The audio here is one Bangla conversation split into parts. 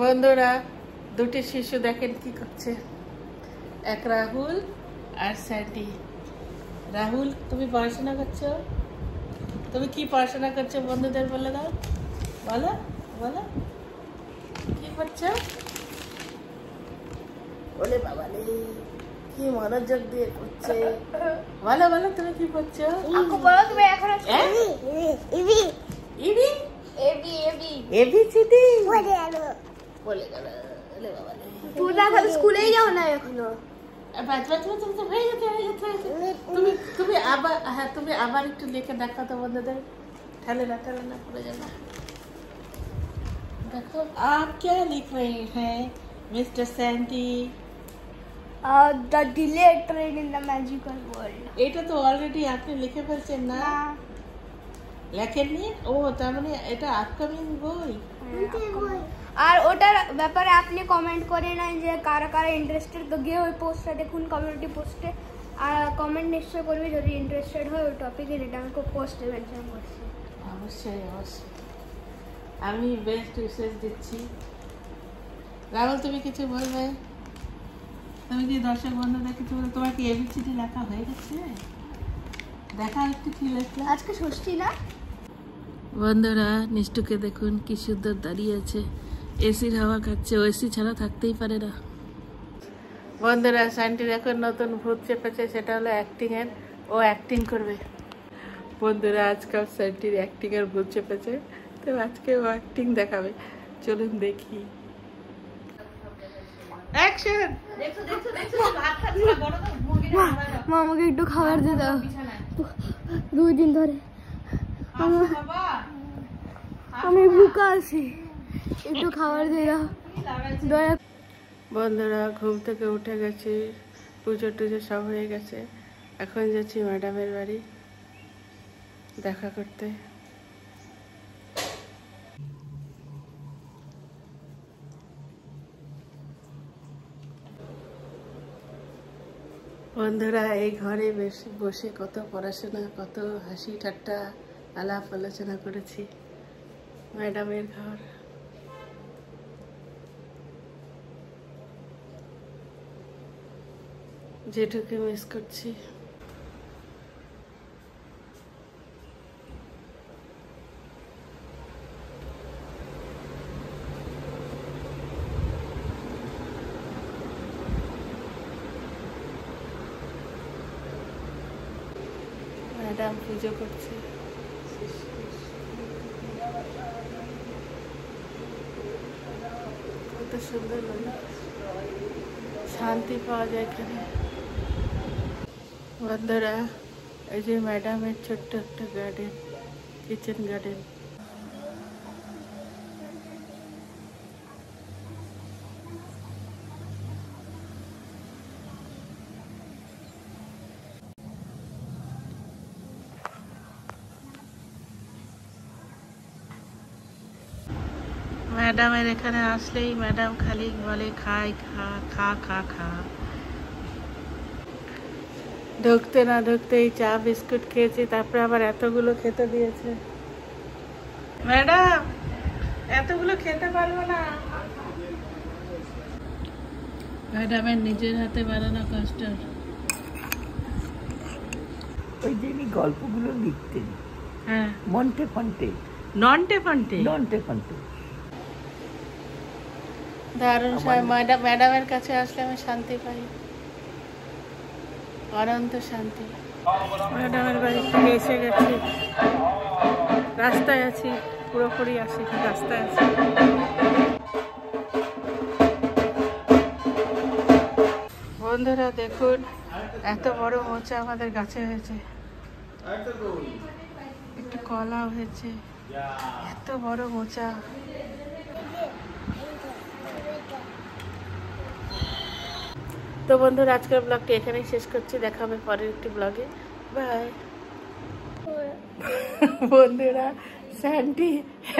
বন্ধুরা দুটি শিশু দেখেন কি করছে, এক রাহুল আর স্যান্ডি। রাহুল তুমি পড়াশোনা করছো? তুমি কি পড়াশোনা করছো বন্ধুদের বলে দাও, বলো বলো কি করছো? বলে বাবা রে কি মনোযোগ দিয়ে করছে, বলো বলো তুমি কি করছো? আকু বলো তুমি এখন ইবি ইবি এবি এবি এবিসিডি বলে গেল বলে গেল। বলে বাবা রে তুমি তো এখন স্কুলেই যাও না এখনো। তুমি আবার, হ্যাঁ তুমি আবার একটু লিখে দেখাও তো বন্ধুদের। ঠেলে না পড়ে যাবে। देखो आप क्या लिख रहे हैं mister Sandy? The delayed train in the magical world. এটা তো অলরেডি আপনি লিখে ফেলছেন না? লেখেননি? ও তার মানে এটা আপকামিং বই। আর ওটার ব্যাপারে আপনি কমেন্ট করে নেন যে কারা কারা ইন্টারেস্টেড, তো গিয়ে ওই পোস্টটা দেখুন কমিউনিটি পোস্টে, আর কমেন্ট নিশ্চয় করবে যদি ইন্টারেস্টেড হয় ওই টপিকে, যেটা আমি পোস্টে মেনশন করছি। অবশ্যই অবশ্যই আমি বেস্ট উইশেস দিচ্ছি। রাহুল তুমি কিছু বলবে? তুমি কি দর্শক বন্ধুদের কিছু বলবে? তোমার কি এবিসিডি লেখা হয়ে গেছে? দেখা একটু কি লেখা। আজকে ষষ্ঠী না বন্ধুরা, নিষ্ঠুকে দেখুন কি সুন্দর দাঁড়িয়ে আছে, এসির হাওয়া খাচ্ছে, ও এসি ছাড়া থাকতেই পারে না। বন্ধুরা শান্তির এখন নতুন ভূত চেপেছে, সেটা হলো অ্যাক্টিং এর, ও অ্যাক্টিং করবে। বন্ধুরা আজকাল শান্তির অ্যাক্টিং এর ভূত চেপেছে, তো আজকে ও অ্যাক্টিং দেখাবে, চলুন দেখি। অ্যাকশন! মা আমাকে একটু খাবার দিয়ে দাও, 2 দিন ধরে আমি ভুকা আছি, একটু খাবার দিয়ে দাও দয়া। বন্ধুরা ঘুম থেকে উঠে গেছি, পুজো টুজো সব হয়ে গেছে, এখন যাচ্ছি ম্যাডামের বাড়ি দেখা করতে। বন্ধুরা এই ঘরে বসে কত পড়াশোনা, কত হাসি ঠাট্টা আলাপ আলোচনা করেছি। ম্যাডামের ঘর, যেটুকু মিস করছি। ম্যাডাম পুজো করছে, কত সুন্দর লাগে, শান্তি পাওয়া যায় এখানে। বন্ধুরা এই যে ম্যাডামের ছোট্ট একটা গার্ডেন, কিচেন গার্ডেন। ম্যাডামের এখানে আসলেই ম্যাডাম খালি বলে খাই খা খা খা খা। ঢুকতে না ঢুকতেই চা বিস্কুট খেয়েছি, তারপরে আবার এতগুলো খেতে দিয়েছে। ম্যাডাম এতগুলো খেতে পারবো না। ম্যাডামের নিজের হাতে বানানো কাস্টার্ড। ওই যে গল্পগুলো লিখতেন, হ্যাঁ মন্টে ফন্টে, নন্টে ফন্টে, নন্টে ফন্টে। দারুণ সময়। ম্যাডামের কাছে আসলে আমি শান্তি পাই, অনন্ত শান্তি। ম্যাডামের বাড়ি থেকে এসে গেছি, রাস্তায় আছি, পুরোপুরি আছি রাস্তায় আছি। বন্ধুরা দেখুন এত বড় মোচা আমাদের গাছে হয়েছে, একটু কলা হয়েছে, এত বড় মোচা। তো বন্ধুরা আজকের ব্লগটি এখানেই শেষ করছি, দেখা হবে পরের একটি ব্লগে, বাই। বন্ধুরা স্যান্ডি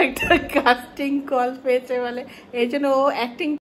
একটা কাস্টিং কল পেয়েছে বলে, এই জন্য ও অ্যাক্টিং